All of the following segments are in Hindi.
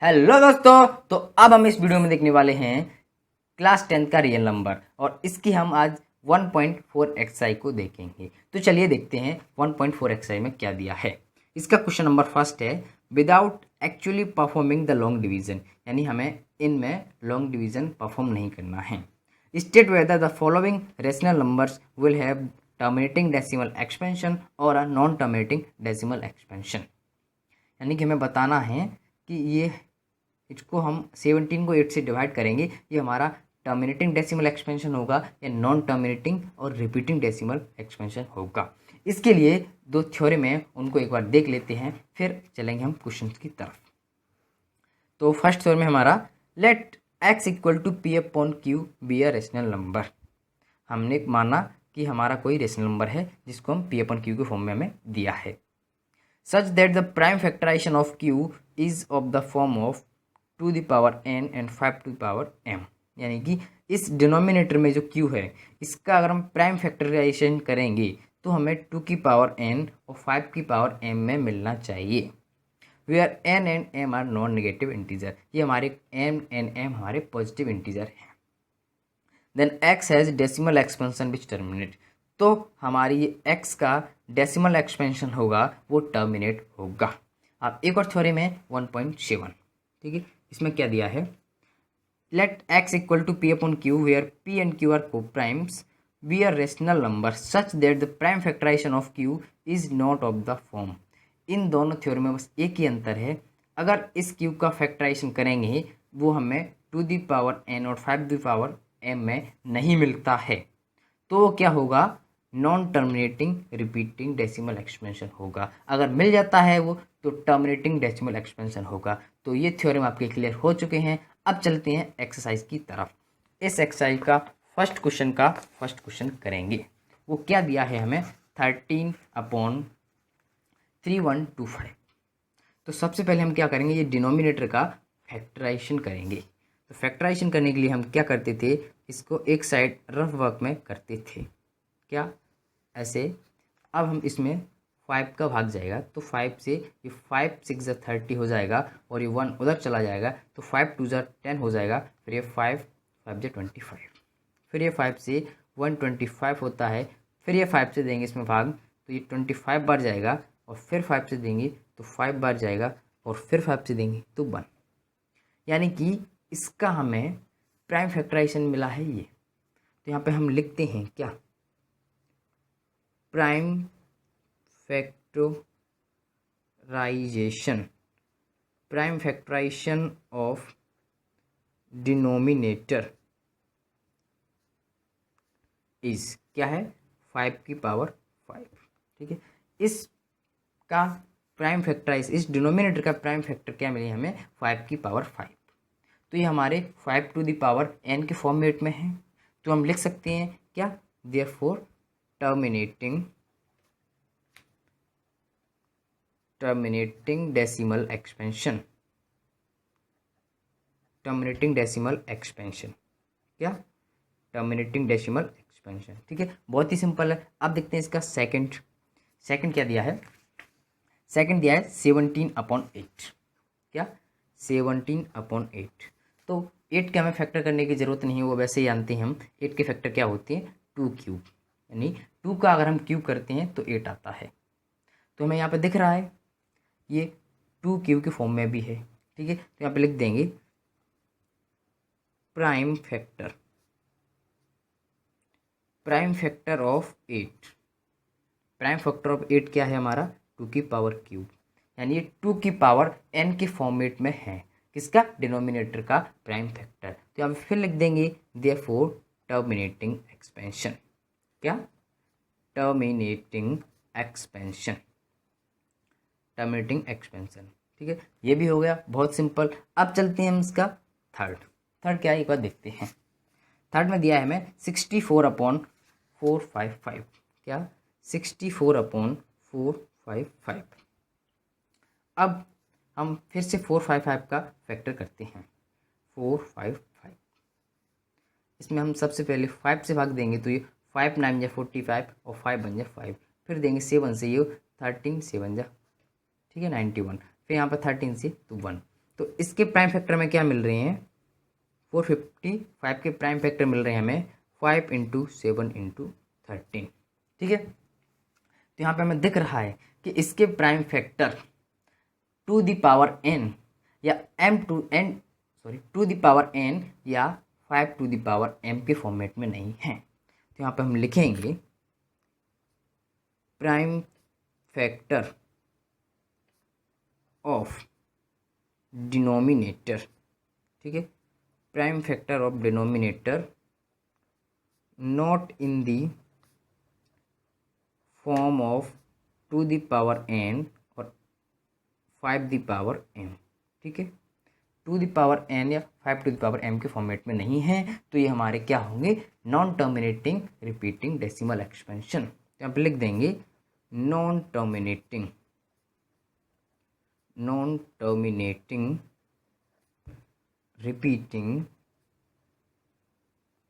हेलो दोस्तों, तो अब हम इस वीडियो में देखने वाले हैं क्लास 10 का रियल नंबर और इसकी हम आज 1.4 एक्सआई को देखेंगे। तो चलिए देखते हैं 1.4 एक्सआई में क्या दिया है। इसका क्वेश्चन नंबर फर्स्ट है, without actually performing the long division, यानी हमें इनमें लॉन्ग डिवीजन परफॉर्म नहीं करना है। State whether the following rational numbers will have terminating decimal expansion और a non terminating decimal expansion, यानी कि हमें बताना है कि ये इसको हम 17 को 8 से डिवाइड करेंगे, ये हमारा टर्मिनेटिंग डेसिमल एक्सपेंशन होगा या नॉन टर्मिनेटिंग और रिपीटिंग डेसिमल एक्सपेंशन होगा। इसके लिए दो थ्योरम है, उनको एक बार देख लेते हैं, फिर चलेंगे हम क्वेश्चन की तरफ। तो फर्स्ट थ्योरम में हमारा let x equal to p upon q be a rational number. हमने माना कि हमारा कोई रेशनल नंबर है जिसको हम पी अपॉन क्यू के फॉर्म में हमें दिया है, such that the prime factorisation of q is of the form of 2 the power n and 5 to the power m, यानी कि इस डिनोमिनेटर में जो q है इसका अगर हम प्राइम फैक्टराइजेशन करेंगे तो हमें 2 की पावर n और 5 की पावर m में मिलना चाहिए। Where n and m are non negative integer, ये हमारे n एंड m हमारे पॉजिटिव इंटीजर हैं। Then x has decimal expansion which terminate, तो हमारी ये x का डेसिमल एक्सपेंशन होगा वो टर्मिनेट होगा। अब एक और थ्योरम है 1.7, ठीक है, इसमें क्या दिया है, let x equal to p upon q where p and q are coprimes be are rational number such that the prime factorisation of q is not of the form. इन दोनों थ्योरम में बस एक ही अंतर है, अगर इस q का फैक्टराइजेशन करेंगे वो हमें 2 दी पावर n और 5 दी पावर m में नहीं मिलता है, तो क्या होगा, non terminating repeating decimal expansion होगा। अगर मिल जाता है वो तो टर्मिनेटिंग डेसिमल एक्सपेंशन होगा। तो ये थ्योरम आपके क्लियर हो चुके हैं। अब चलते हैं एक्सरसाइज की तरफ। इस एक्सरसाइज का फर्स्ट क्वेश्चन करेंगे। वो क्या दिया है हमें, 13/3125। तो सबसे पहले हम क्या करेंगे, ये डिनोमिनेटर का फैक्टराइजेशन करेंगे। तो फैक्टराइजेशन करने के लिए हम क्या करते थे, इसको एक साइड रफ वर्क में करते थे, क्या ऐसे। अब हम इसमें 5 का भाग जाएगा तो 5 से ये 5 6 30 हो जाएगा और ये 1 उधर चला जाएगा तो 5 2 10 हो जाएगा, फिर ये 5 5 25, फिर ये 5 से 125 होता है, फिर ये 5 से देंगे इसमें भाग तो ये 25 बार जाएगा और फिर 5 से देंगे तो 5 बार जाएगा और फिर 5 से देंगे तो 1, यानी कि इसका हमें प्राइम फैक्टराइजेशन मिला है ये। तो यहाँ पे हम लिखते हैं क्या, prime factorisation of denominator is क्या है, 5 की पावर 5, ठीक है। इसका प्राइम फैक्टराइज, इस डिनोमिनेटर का प्राइम फैक्टर क्या मिले हमें, 5 की पावर 5। तो ये हमारे 5 टू द पावर n के फॉर्मेट में है, तो हम लिख सकते हैं क्या, देयरफॉर टर्मिनेटिंग डेसिमल एक्सपेंशन, क्या, टर्मिनेटिंग डेसिमल एक्सपेंशन, ठीक है। बहुत ही सिंपल है। अब देखते हैं इसका सेकंड क्या दिया है। सेकंड दिया है 17/8, क्या 17/8। तो 8 के हमें फैक्टर करने की ज़रूरत नहीं है, वो वैसे ही जानते हैं हम। 8 के फैक्टर क्या होते हैं, 2 क्यूब, यानी 2 का अगर हम क्यूब करते हैं तो 8 आता है। तो हमें यहाँ पे दिख रहा है ये 2 क्यूब के फॉर्म में भी है, ठीक है। तो यहाँ पे लिख देंगे prime factor of 8। Prime factor of 8 क्या है हमारा, 2 की पावर क्यूब, यानी ये 2 की पावर n के फॉर्मेट में है, किसका, डिनोमिनेटर का प्राइम फैक्टर। तो यहाँ पे फिर लिख देंगे देयरफॉर टर्मिनेटिंग एक्सपेंशन, क्या, टर्मिनेटिंग एक्सपेंशन, ठीक है। ये भी हो गया, बहुत सिंपल। अब चलते हैं हम इसका थर्ड क्या है एक बार देखते हैं। थर्ड में दिया है हमें 64/455, क्या 64/455। अब हम फिर से 455 का फैक्टर करते हैं, 455। इसमें हम सबसे पहले 5 से भाग देंगे तो ये 5 9 जा 45 और 5 बन जा 5, फिर देंगे 7 से, ये 13 7 जा, ठीक है 91, फिर यहाँ पर 13 से तो 1। तो तो इसके प्राइम फैक्टर में क्या मिल रहे हैं, 455 के प्राइम फैक्टर मिल रहे हैं हमें 5 × 7 × 13। ठीक है, तो यहाँ पे हमें दिख रहा है कि इसके prime factor two the power n या टू द पावर n या 5 टू द पावर m के फॉर्मेट में नहीं है। तो यहाँ पे हम लिखेंगे प्राइम फैक्टर ऑफ डिनोमिनेटर। ठीक है, prime factor of denominator not in the form of two the power n और 5 द पावर m। ठीक है, टू द पावर n या 5 टू द पावर m के फॉर्मेट में नहीं है, तो ये हमारे क्या होंगे, non terminating repeating decimal expansion. तो यहाँ पे लिख देंगे नॉन टर्मिनेटिंग रिपीटिंग,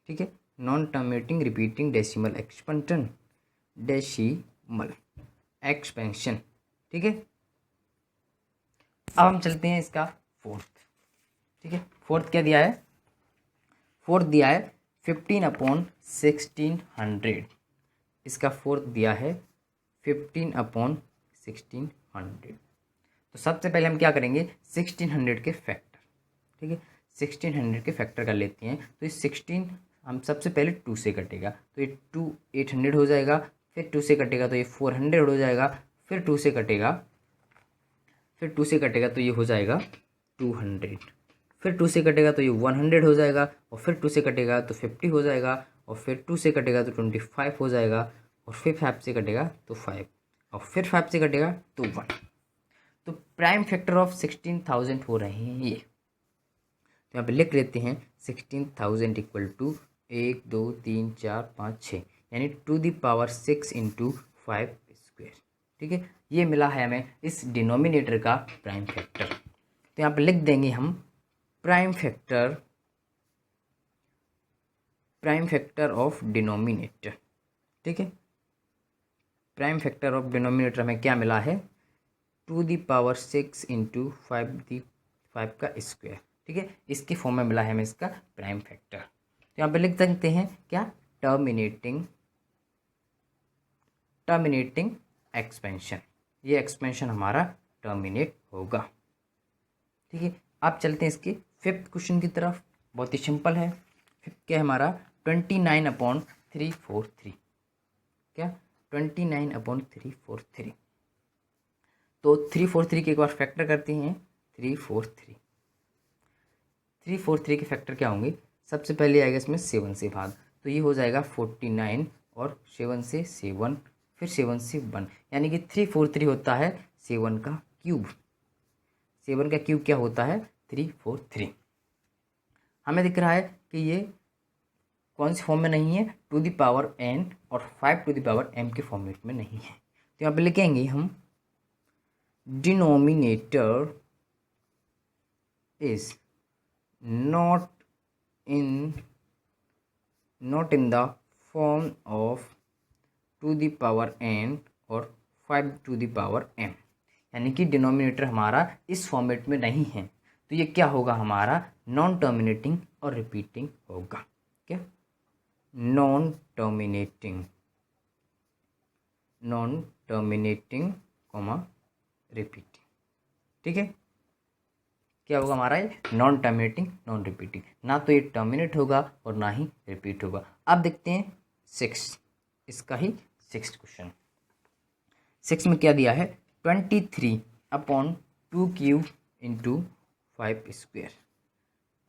ठीक है, non terminating repeating decimal expansion, ठीक है। अब हम चलते हैं इसका फोर्थ। ठीक है, फोर्थ क्या दिया है, फोर्थ दिया है 15/1600। इसका फोर्थ दिया है 15/1600। तो सबसे पहले हम क्या करेंगे, 1600 के फैक्टर। ठीक है, 1600 के फैक्टर कर लेते हैं। तो ये 16 हम सबसे पहले 2 से कटेगा, तो ये 2 800 हो जाएगा, फिर 2 से कटेगा तो ये 400 हो जाएगा, फिर 2 से कटेगा, तो ये हो जाएगा 200, फिर 2 से कटेगा तो ये 100 हो जाएगा, और फिर 2 से कटेगा तो 50 हो जाएगा, और फिर 2 से कटेगा तो 25 हो जाएगा, और फिर 5 से कटेगा तो 5, और फिर 5 से कटेगा तो 1। तो प्राइम फैक्टर ऑफ 16,000 हो रहे हैं ये। तो यहाँ पे लिख लेते हैं 16,000 इक्वल टू 1 2 3 4 5 6, यानी टू द पावर 6 × 5 स्क्वायर। ठीक है, ये मिला है हमें इस डिनोमिनेटर का प्राइम फैक्टर। तो यहाँ पे लिख देंगे हम प्राइम फैक्टर ऑफ डिनोमिनेटर। ठीक है, प्राइम फैक्टर ऑफ डिनोमिनेटर हमें क्या मिला है, टू द पावर 6 × 5 का स्क्वायर। ठीक है, इसके फॉर्म में मिला है हमें इसका प्राइम फैक्टर। तो यहाँ पे लिख सकते हैं क्या, टर्मिनेटिंग एक्सपेंशन। ये एक्सपेंशन हमारा टर्मिनेट होगा। ठीक है, अब चलते हैं इसके फिफ्थ क्वेश्चन की तरफ। बहुत ही सिंपल है। फिफ्थ क्या है हमारा, 29/343। क्या, 29/343। तो 343 के एक बार फैक्टर करते हैं, 343 के फैक्टर क्या होंगे, सबसे पहले आएगा इसमें 7 से भाग, तो ये हो जाएगा 49, और 7 से 7, फिर 7 से 1, यानी कि 343 होता है 7 का क्यूब। 7 का क्यूब क्या होता है, 343। हमें दिख रहा है कि ये कौन से फॉर्म में नहीं है, टू द पावर n और 5 टू द पावर m के फॉर्मेट में नहीं है। तो यहाँ पे लिखेंगे हम denominator is not in the form of two the power n और 5 टू द पावर m, यानी कि डिनोमिनेटर हमारा इस फॉर्मेट में नहीं है, तो ये क्या होगा हमारा, नॉन टर्मिनेटिंग और रिपीटिंग होगा। क्या, नॉन टर्मिनेटिंग रिपीटिंग। ठीक है, क्या होगा हमारा, ये नॉन टर्मिनेटिंग नॉन रिपीटिंग, ना तो ये टर्मिनेट होगा और ना ही रिपीट होगा। अब देखते हैं 6, इसका ही 6th क्वेश्चन। 6 में क्या दिया है, 23/2³ × 5 स्क्वायर,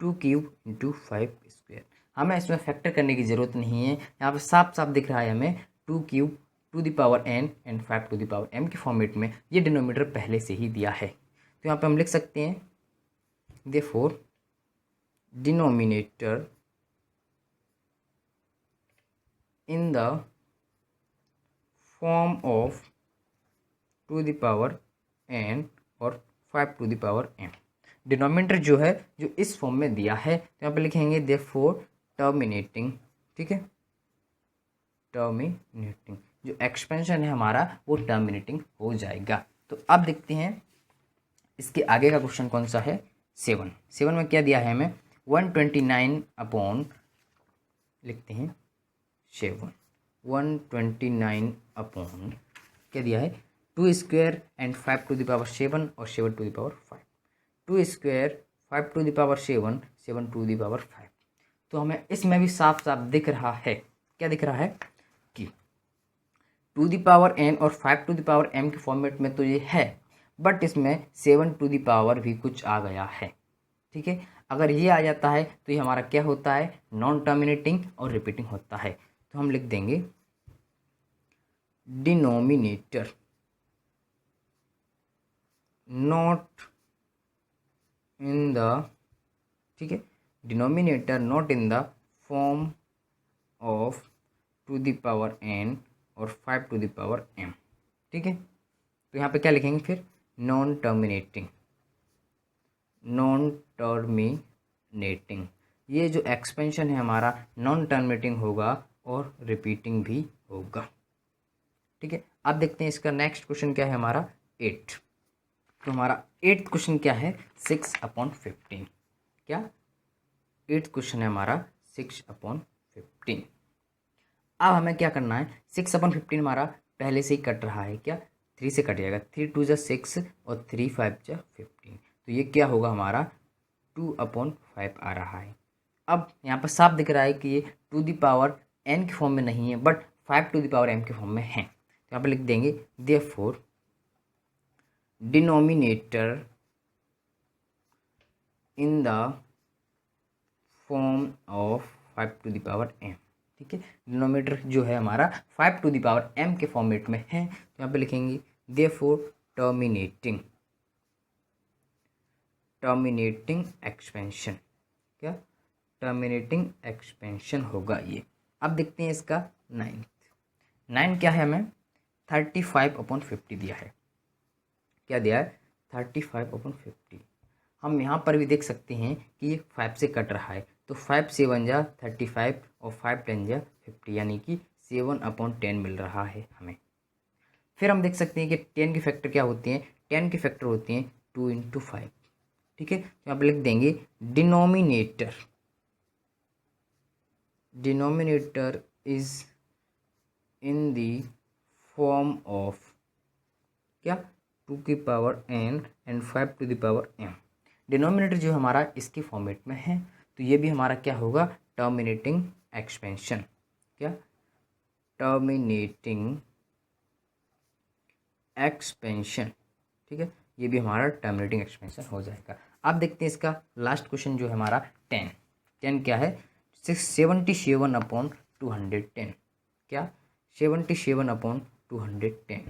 2³ × 5 स्क्वायर। हमें इसमें फैक्टर करने की ज़रूरत नहीं है, यहाँ पे साफ साफ दिख रहा है हमें 2³ to the power n and 5 to the power m के फॉर्मेट में ये डिनोमिनेटर पहले से ही दिया है। तो यहाँ पे हम लिख सकते हैं therefore denominator in the form of two the power n और 5 to the power m। Denominator जो है जो इस फॉर्म में दिया है, तो यहाँ पे लिखेंगे therefore टर्मिनेटिंग। ठीक है, टर्मिनेटिंग, जो एक्सपेंशन है हमारा वो टर्मिनेटिंग हो जाएगा। तो अब देखते हैं इसके आगे का क्वेश्चन कौन सा है, 7 में क्या दिया है हमें 129 अपॉन, लिखते हैं 7, 129 अपॉन क्या दिया है 2 square and 5 to the power 7 और 7 to the power 5, 2 square 5 to the power 7, 7 to the power 5। तो हमें इसमें भी साफ साफ दिख रहा है, क्या दिख रहा है कि टू द पावर n और 5 टू द पावर m के फॉर्मेट में तो ये है, बट इसमें 7 टू द पावर भी कुछ आ गया है। ठीक है, अगर ये आ जाता है तो ये हमारा क्या होता है नॉन टर्मिनेटिंग और रिपीटिंग होता है। तो हम लिख देंगे डिनोमिनेटर नॉट इन द, ठीक है, denominator not in the form of two the power n और 5 टू द पावर m। ठीक है, तो यहाँ पे क्या लिखेंगे फिर नॉन टर्मिनेटिंग, नॉन टर्मिनेटिंग, ये जो एक्सपेंशन है हमारा नॉन टर्मिनेटिंग होगा और रिपीटिंग भी होगा। ठीक है, अब देखते हैं इसका नेक्स्ट क्वेश्चन क्या है हमारा 8। तो हमारा 8th क्वेश्चन क्या है 6/15। क्या 8th क्वेश्चन है हमारा 6/15। अब हमें क्या करना है 6/15 हमारा पहले से ही कट रहा है, क्या 3 से कट जाएगा, 3 2 जा 6 और 3 5 जा 15। तो ये क्या होगा हमारा 2/5 आ रहा है। अब यहाँ पर साफ दिख रहा है कि ये टू द पावर n के फॉर्म में नहीं है but 5 to the power m के फॉर्म में है। तो यहाँ पर लिख देंगे therefore denominator in the form of 5 to the power m। ठीक है, डिनोमिनेटर जो है हमारा 5 टू द पावर m के फॉर्मेट में है। तो यहाँ पे लिखेंगे देयरफॉर टर्मिनेटिंग एक्सपेंशन, क्या टर्मिनेटिंग एक्सपेंशन होगा ये। अब देखते हैं इसका 9 क्या है हमें 35/50 दिया है, क्या दिया है 35/50। हम यहाँ पर भी देख सकते हैं कि ये 5 से कट रहा है, तो 5 7 जा 35 और 5 10 जा 50, यानी कि 7/10 मिल रहा है हमें। फिर हम देख सकते हैं कि 10 की फैक्टर क्या होती हैं, 10 की फैक्टर होती हैं 2 × 5। ठीक है, तो यहाँ पर लिख देंगे denominator is in the form of क्या 2 की power n and 5 to the power m। Denominator जो हमारा इसके फॉर्मेट में है, तो ये भी हमारा क्या होगा टर्मिनेटिंग एक्सपेंशन, क्या टर्मिनेटिंग एक्सपेंशन। ठीक है, ये भी हमारा टर्मिनेटिंग एक्सपेंशन हो जाएगा। अब देखते हैं इसका लास्ट क्वेश्चन जो है हमारा 10 क्या है 77/210, क्या 77/210।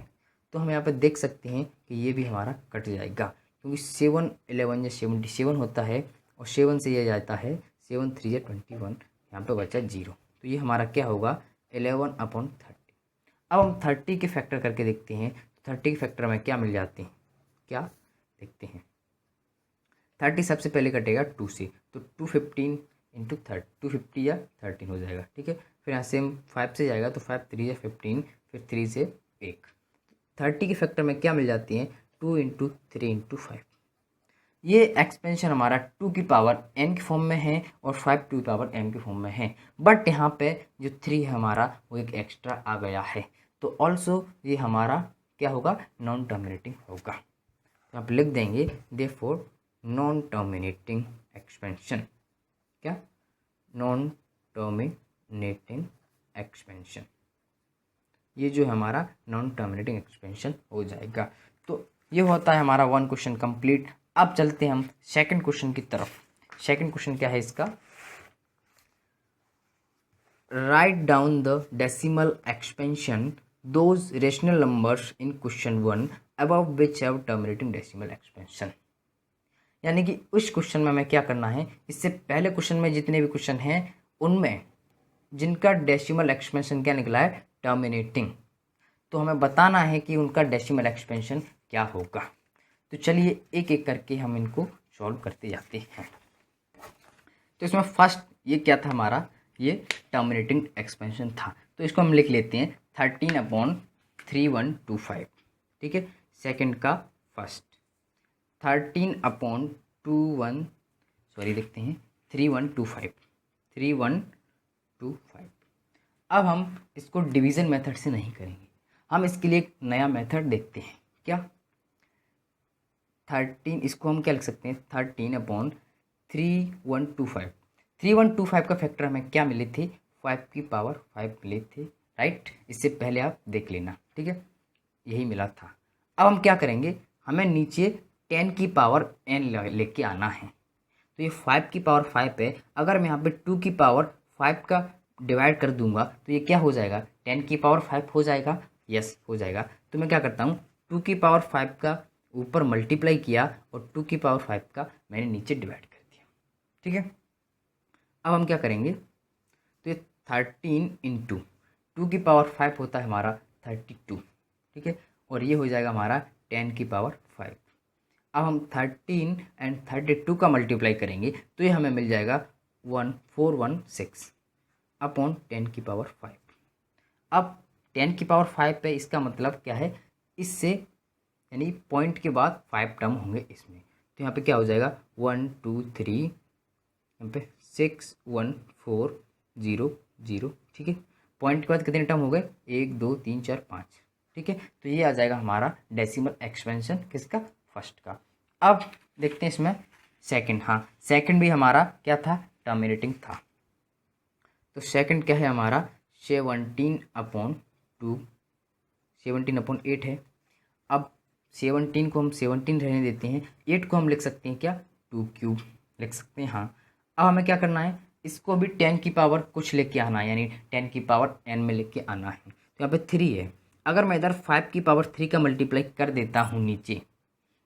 तो हम यहाँ पे देख सकते हैं कि ये भी हमारा कट जाएगा, क्योंकि 7 11 या 77 होता है और 7 से ये जाता है 7 3 या 21, यहाँ पे बचा 0। तो ये हमारा क्या होगा 11/30। अब हम 30 के फैक्टर करके देखते हैं, तो 30 के फैक्टर में क्या मिल जाते हैं, क्या देखते हैं 30 सबसे पहले कटेगा 2 से, तो 215 × 30 250 या 13 हो जाएगा। ठीक है, फिर यहाँ से 5 से जाएगा तो 5 3 या 15, फिर 3 से 1। 30 के फैक्टर में क्या मिल जाती हैं 2 × 3 × 5। ये एक्सपेंशन हमारा 2 की पावर n के फॉर्म में है और 5 टू की पावर m के फॉर्म में है, बट यहाँ पे जो 3 है हमारा वो एक एक्स्ट्रा आ गया है, तो ऑल्सो ये हमारा क्या होगा नॉन टर्मिनेटिंग होगा। तो आप लिख देंगे देयरफॉर नॉन टर्मिनेटिंग एक्सपेंशन, क्या नॉन टर्मिनेटिंग एक्सपेंशन, ये जो हमारा नॉन टर्मिनेटिंग एक्सपेंशन हो जाएगा। तो ये होता है हमारा 1 क्वेश्चन कंप्लीट। अब चलते हैं हम सेकंड क्वेश्चन की तरफ। सेकंड क्वेश्चन क्या है इसका, write down the decimal expansion those rational numbers in question 1 above which have terminating decimal expansion. यानी कि उस क्वेश्चन में हमें क्या करना है, इससे पहले क्वेश्चन में जितने भी क्वेश्चन हैं उनमें जिनका डेसिमल एक्सपेंशन क्या निकला है टर्मिनेटिंग, तो हमें बताना है कि उनका डेसिमल एक्सपेंशन क्या होगा। तो चलिए एक एक करके हम इनको सॉल्व करते जाते हैं। तो इसमें फर्स्ट ये क्या था हमारा, ये टर्मिनेटिंग एक्सपेंशन था, तो इसको हम लिख लेते हैं 13/3125। ठीक है, सेकंड का फर्स्ट 13/3125 देखते हैं 3125 3125। अब हम इसको डिवीज़न मेथड से नहीं करेंगे, हम इसके लिए एक नया मेथड देखते हैं। क्या 13, इसको हम क्या लिख सकते हैं 13/3125। 3125 का फैक्टर हमें क्या मिले थे 5 मिले थे, राइट। इससे पहले आप देख लेना, ठीक है, यही मिला था। अब हम क्या करेंगे, हमें नीचे 10n लेके आना है। तो ये 5 है, अगर मैं यहाँ पे 2 का डिवाइड कर दूंगा तो ये क्या हो जाएगा 10 हो जाएगा। यस हो जाएगा। तो मैं क्या करता हूँ 2 का ऊपर मल्टीप्लाई किया और 2 का मैंने नीचे डिवाइड कर दिया, ठीक है। अब हम क्या करेंगे, तो ये 13 इंटू 2 होता है हमारा 32, ठीक है, और ये हो जाएगा हमारा 10 अब हम 13 एंड 32 का मल्टीप्लाई करेंगे तो ये हमें मिल जाएगा 1416 अपॉन 10 अब 10 पे इसका मतलब क्या है, इससे यानी पॉइंट के बाद 5 टर्म होंगे इसमें, तो यहाँ पे क्या हो जाएगा 1 2 3, यहाँ पे 6 1 4 0 0, ठीक है। पॉइंट के बाद कितने टर्म हो गए 1 2 3 4 5, ठीक है। तो ये आ जाएगा हमारा डेसिमल एक्सपेंशन किसका, फर्स्ट का। अब देखते हैं इसमें सेकंड, हाँ सेकंड भी हमारा क्या था टर्मिनेटिंग था। तो सेकंड क्या है हमारा 17/2, 17/8 है। अब 17 को हम 17 रहने देते हैं, 8 को हम लिख सकते हैं क्या 2³ लिख सकते हैं, हाँ। अब हमें क्या करना है, इसको भी 10 कुछ लेके आना है, यानी 10n में लेके आना है। तो यहाँ पे 3 है, अगर मैं इधर 5 का मल्टीप्लाई कर देता हूँ नीचे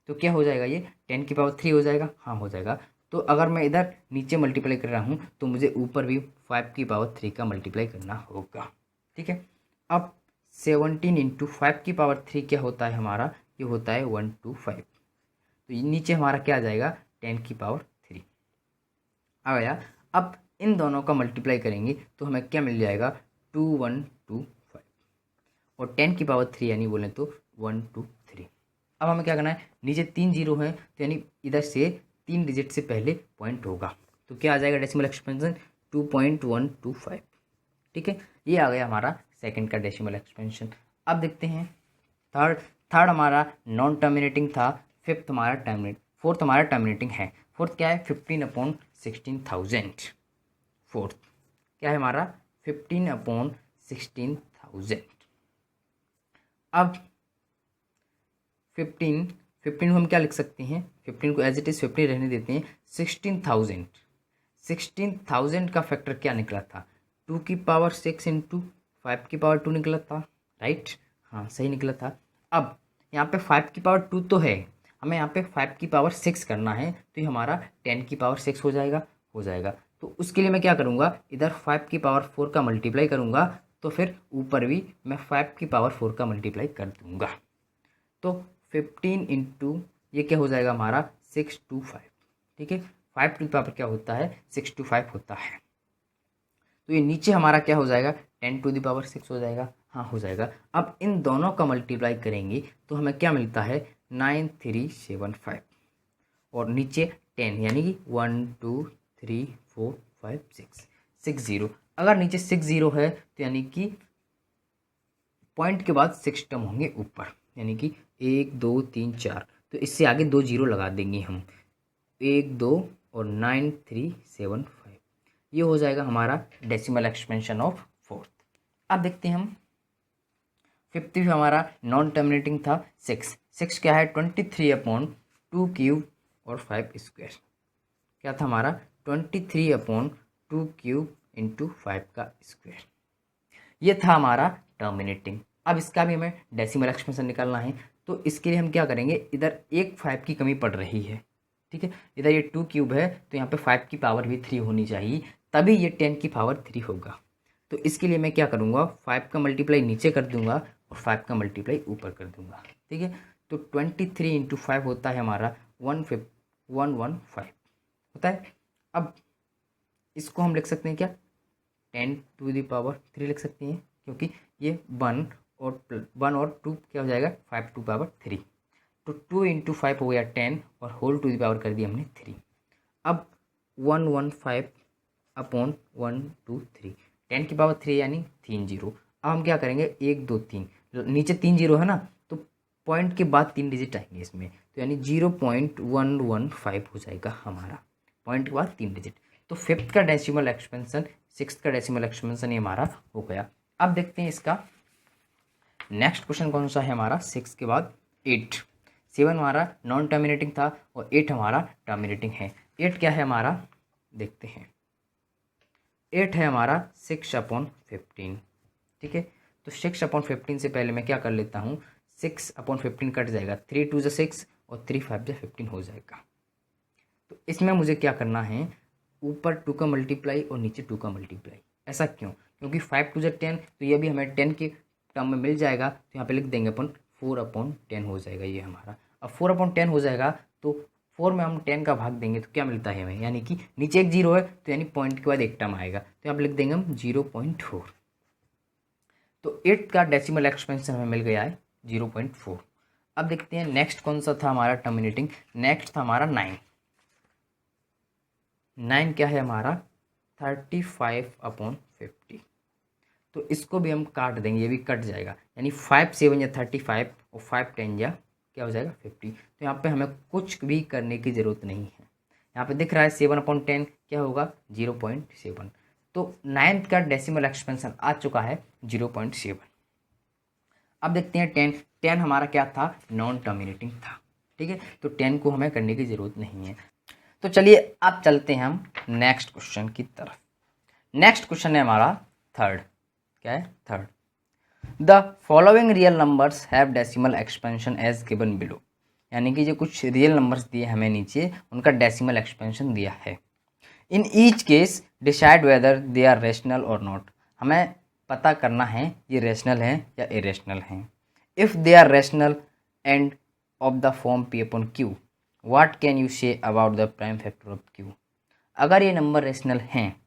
तो क्या हो जाएगा, ये 10 हो जाएगा, हाँ हो जाएगा। तो अगर मैं इधर नीचे मल्टीप्लाई कर रहा हूँ तो मुझे ऊपर भी 5 का मल्टीप्लाई करना होगा, ठीक है। अब 17 इंटू 5 क्या होता है हमारा, ये होता है 125। तो ये नीचे हमारा क्या आ जाएगा 10 आ गया। अब इन दोनों का मल्टीप्लाई करेंगे तो हमें क्या मिल जाएगा 2125 और 10 यानी बोलें तो 123। अब हमें क्या करना है, नीचे 3 जीरो हैं तो यानी इधर से 3 डिजिट से पहले पॉइंट होगा, तो क्या आ जाएगा डेसिमल एक्सपेंशन 2.125, ठीक है। ये आ गया हमारा सेकंड का डेसिमल एक्सपेंशन। अब देखते हैं थर्ड हमारा नॉन टर्मिनेटिंग था, फोर्थ हमारा टर्मिनेटिंग है। फोर्थ क्या है 15/16,000, फोर्थ क्या है हमारा 15/16,000। अब 15 को हम क्या लिख सकते हैं, 15 को एज इट इज़ 15 रहने देते हैं। 16,000 का फैक्टर क्या निकला था 2 इंटू 5 निकला था, राइट, हाँ सही निकला था। अब यहाँ पे 5 तो है, हमें यहाँ पे 5 करना है, तो ये हमारा 10 हो जाएगा। तो उसके लिए मैं क्या करूँगा, इधर 5 का मल्टीप्लाई करूँगा तो फिर ऊपर भी मैं 5 का मल्टीप्लाई कर दूँगा। तो 15 इंटू ये क्या हो जाएगा हमारा 625, ठीक है। 5 क्या होता है 625 होता है। तो ये नीचे हमारा क्या हो जाएगा 10 हो जाएगा, हाँ हो जाएगा। अब इन दोनों का मल्टीप्लाई करेंगे तो हमें क्या मिलता है 9375 और नीचे 10 यानी कि 1 2 3 4 5 6 0। अगर नीचे 6 है तो यानी कि पॉइंट के बाद 6 टर्म होंगे ऊपर, यानी कि 1 2 3 4, तो इससे आगे 2 जीरो लगा देंगे हम 1 2 और 9375। ये हो जाएगा हमारा डेसिमल एक्सपेंशन ऑफ फोर्थ। अब देखते हैं हम फिफ्थ भी हमारा नॉन टर्मिनेटिंग था। 6 क्या है 23/2³ और 5 स्क्वायर, क्या था हमारा 23/2³ इंटू 5 का स्क्वायर। ये था हमारा टर्मिनेटिंग। अब इसका भी हमें डेसिमल एक्सपेंशन निकालना है, तो इसके लिए हम क्या करेंगे, इधर एक 5 की कमी पड़ रही है, ठीक है। इधर ये 2³ है तो यहाँ पे 5 की पावर भी 3 होनी चाहिए, तभी ये 10 होगा। तो इसके लिए मैं क्या करूँगा 5 का मल्टीप्लाई नीचे कर दूंगा और 5 का मल्टीप्लाई ऊपर कर दूंगा, ठीक है। तो 23 इंटू 5 होता है हमारा 115 होता है। अब इसको हम लिख सकते हैं क्या 10⁻³ लिख सकते हैं, क्योंकि ये 1 और 2 क्या हो जाएगा 5 टू पावर 3। तो 2 इंटू 5 हो गया 10 और होल टू द पावर कर दिया हमने 3। अब 115 अपॉन 1 2 3, 10 की पावर 3 यानी 3 जीरो। अब हम क्या करेंगे 1 2 3, नीचे 3 जीरो है ना, तो पॉइंट के बाद 3 डिजिट आएंगे इसमें, तो यानी 0.115 हो जाएगा हमारा, पॉइंट के बाद 3 डिजिट। तो फिफ्थ का डेसिमल एक्सपेंशन, सिक्स्थ का डेसिमल एक्सपेंशन ये हमारा हो गया। अब देखते हैं इसका नेक्स्ट क्वेश्चन कौन सा है हमारा, 6 के बाद 8। 7 हमारा नॉन टर्मिनेटिंग था और 8 हमारा टर्मिनेटिंग है। 8 क्या है हमारा, देखते हैं। 8 है हमारा 6/15, ठीक है। तो 6/15 से पहले मैं क्या कर लेता हूँ, 6/15 कट जाएगा, 3 2 ज़ा 6 और 3 5 ज़ा 15 हो जाएगा। तो इसमें मुझे क्या करना है, ऊपर 2 का मल्टीप्लाई और नीचे 2 का मल्टीप्लाई। ऐसा क्यों, क्योंकि 5 2 ज़ा 10, तो ये भी हमें 10 के टर्म में मिल जाएगा, तो यहाँ पे लिख देंगे अपन 4/10 हो जाएगा ये हमारा। अब 4/10 हो जाएगा तो 4 में हम 10 का भाग देंगे तो क्या मिलता है हमें, यानी कि नीचे एक जीरो है तो यानी पॉइंट के बाद एक टर्म आएगा, तो यहाँ पे लिख देंगे हम 0.4। तो 8 का डेसिमल एक्सपेंशन हमें मिल गया है 0.4। अब देखते हैं नेक्स्ट कौन सा था हमारा टर्मिनेटिंग, नेक्स्ट था हमारा 9। 9 क्या है हमारा 35/50। तो इसको भी हम काट देंगे, ये भी कट जाएगा, यानी 5 7 या 35 और 5 10 या क्या हो जाएगा 50। तो यहाँ पे हमें कुछ भी करने की ज़रूरत नहीं है। यहाँ पे दिख रहा है 7/10 क्या होगा 0.7। तो 9th का डेसिमल एक्सपेंशन आ चुका है 0.7। अब देखते हैं 10। 10 हमारा क्या था, नॉन टर्मिनेटिंग था, ठीक है। तो 10 को हमें करने की ज़रूरत नहीं है। तो चलिए अब चलते हैं हम नेक्स्ट क्वेश्चन की तरफ। नेक्स्ट क्वेश्चन है हमारा थर्ड, क्या है third. The following real numbers have decimal expansion as given below, यानी कि जो कुछ रियल नंबर्स दिए हमें नीचे उनका डेसिमल एक्सपेंशन दिया है। In each case decide whether they are rational or not, हमें पता करना है ये रेशनल हैं या इरेशनल हैं। If they are rational and of the form P/Q, what can you say about the prime factor of Q। अगर ये नंबर रेशनल हैं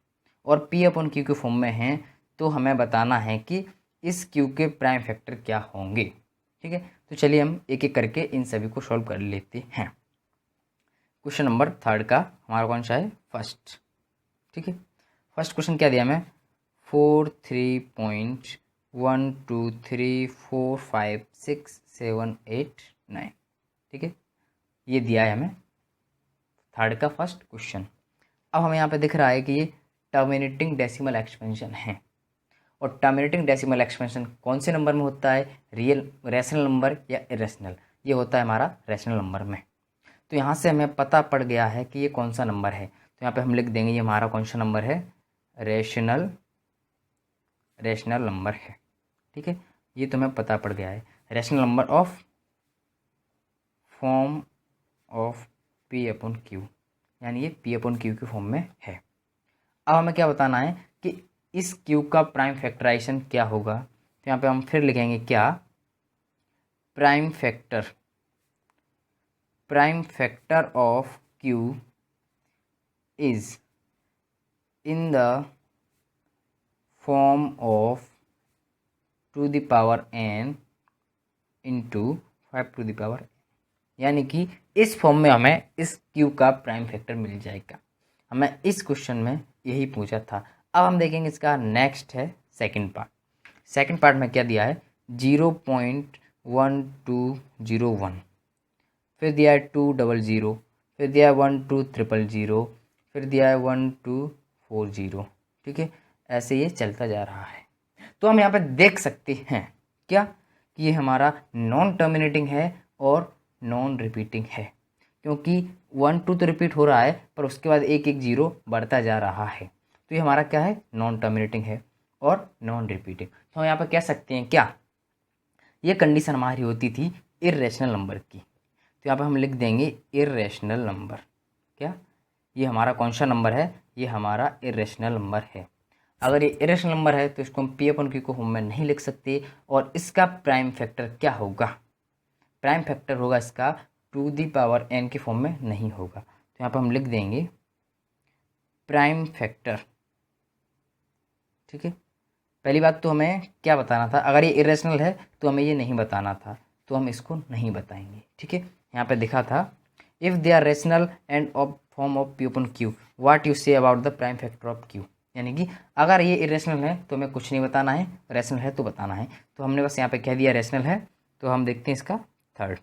और P/Q के फॉर्म में हैं तो हमें बताना है कि इस Q के प्राइम फैक्टर क्या होंगे, ठीक है। तो चलिए हम एक एक करके इन सभी को सॉल्व कर लेते हैं। क्वेश्चन नंबर थर्ड का हमारा कौन सा है, फर्स्ट, ठीक है। फर्स्ट क्वेश्चन क्या दिया हमें, 4 3.1 2 3 4 5 6 7 8 9, ठीक है, ये दिया है हमें थर्ड का फर्स्ट क्वेश्चन। अब हमें यहाँ पे दिख रहा है कि ये टर्मिनेटिंग डेसिमल एक्सपेंशन है, और टर्मिनेटिंग डेसिमल एक्सपेंशन कौन से नंबर में होता है, रियल रैशनल नंबर या इरेशनल, ये होता है हमारा रैशनल नंबर में। तो यहाँ से हमें पता पड़ गया है कि ये कौन सा नंबर है, तो यहाँ पे हम लिख देंगे ये हमारा कौन सा नंबर है, रैशनल नंबर है, ठीक है। ये तो हमें पता पड़ गया है, rational number of form of P/Q, यानी ये P/Q के फॉर्म में है। अब हमें क्या बताना है कि इस Q का प्राइम फैक्टराइजेशन क्या होगा, तो यहाँ पे हम फिर लिखेंगे क्या, prime factor of Q is in the form of two the power n into 5 to the power, यानी कि इस फॉर्म में हमें इस Q का प्राइम फैक्टर मिल जाएगा। हमें इस क्वेश्चन में यही पूछा था। अब हम देखेंगे इसका नेक्स्ट है सेकंड पार्ट। सेकंड पार्ट में क्या दिया है, 0.1201, फिर दिया है 200, फिर दिया है 12000, फिर दिया है 1240, ठीक है। ऐसे ये चलता जा रहा है। तो हम यहाँ पे देख सकते हैं क्या कि ये हमारा नॉन टर्मिनेटिंग है और नॉन रिपीटिंग है, क्योंकि 1 2 तो रिपीट हो रहा है पर उसके बाद एक एक जीरो बढ़ता जा रहा है। तो ये हमारा क्या है, नॉन टर्मिनेटिंग है और नॉन रिपीटिंग। तो हम यहाँ पर कह सकते हैं क्या, ये कंडीशन हमारी होती थी इरेशनल नंबर की। तो यहाँ पर हम लिख देंगे इरेशनल नंबर, क्या ये हमारा कौन सा नंबर है, ये हमारा इरेशनल नंबर है। अगर ये इरेशनल नंबर है तो इसको हम P/Q को फॉर्म में नहीं लिख सकते, और इसका प्राइम फैक्टर क्या होगा, प्राइम फैक्टर होगा इसका टू दी पावर n के फॉर्म में नहीं होगा। तो यहाँ पर हम लिख देंगे प्राइम फैक्टर, ठीक है। पहली बात तो हमें क्या बताना था, अगर ये इरेशनल है तो हमें ये नहीं बताना था, तो तो हम इसको नहीं बताएंगे। ठीक है, यहाँ पे दिखा था if they are rational and of form of p upon q what you say about the prime factor of q, यानी कि अगर ये इरेशनल है तो हमें कुछ नहीं बताना है, रेशनल है तो बताना है। तो हमने बस यहाँ पे कह दिया रेशनल है। तो हम देखते हैं इसका थर्ड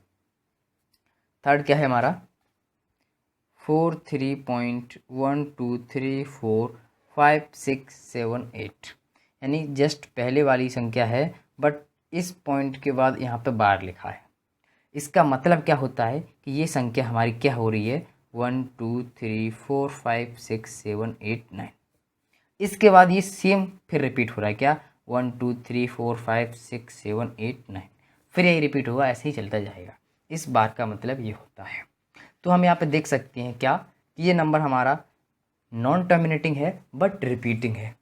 क्या है हमारा 43.1234567 यानी जस्ट पहले वाली संख्या है, बट इस पॉइंट के बाद यहाँ पे बार लिखा है। इसका मतलब क्या होता है कि ये संख्या हमारी क्या हो रही है 1 2 3 4 5 6 7 8 9। इसके बाद ये सेम फिर रिपीट हो रहा है क्या 1 2 3 4 5 6 7 8 9, फिर यही रिपीट होगा, ऐसे ही चलता जाएगा। इस बात का मतलब ये होता है। तो हम यहाँ पे देख सकते हैं क्या कि ये नंबर हमारा नॉन टर्मिनेटिंग है बट रिपीटिंग है।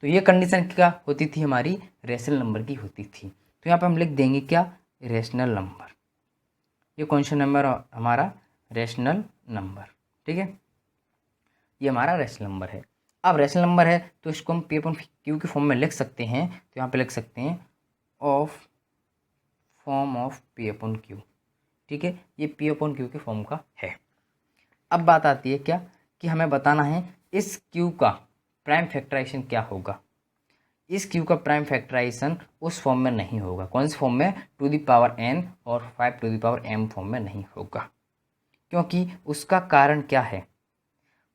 तो ये कंडीशन क्या होती थी हमारी रेशनल नंबर की होती थी। तो यहाँ पे हम लिख देंगे क्या रेशनल नंबर, ये कौन सा नंबर हमारा रेशनल नंबर। ठीक है, ये हमारा रेशनल नंबर है। अब रेशनल नंबर है तो इसको हम पी अपन क्यू के फॉर्म में लिख सकते हैं। तो यहाँ पे लिख सकते हैं of form of p upon Q. ठीक है, ये पी अपन क्यू के फॉर्म का है। अब बात आती है क्या कि हमें बताना है इस क्यू का प्राइम फैक्टराइजेशन क्या होगा। इस क्यू का प्राइम फैक्टराइजेशन उस फॉर्म में नहीं होगा। कौन से फॉर्म में, टू द पावर n और 5 to the power m form में नहीं होगा। क्योंकि उसका कारण क्या है,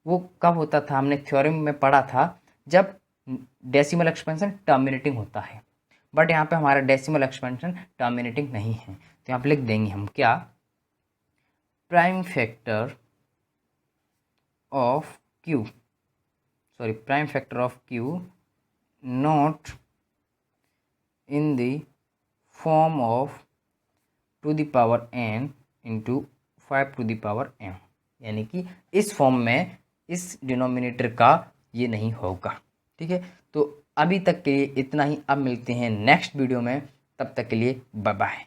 वो कब होता था, हमने थ्योरम में पढ़ा था जब डेसिमल एक्सपेंशन टर्मिनेटिंग होता है, बट यहाँ पे हमारा डेसिमल एक्सपेंशन टर्मिनेटिंग नहीं है। तो यहाँ पे लिख देंगे हम क्या prime factor of q, sorry prime factor of q not in the form of two the power n into 5 to the power m, यानी कि इस फॉर्म में इस डिनोमिनेटर का ये नहीं होगा। ठीक है, तो अभी तक के लिए इतना ही। अब मिलते हैं नेक्स्ट वीडियो में, तब तक के लिए बाय बाय।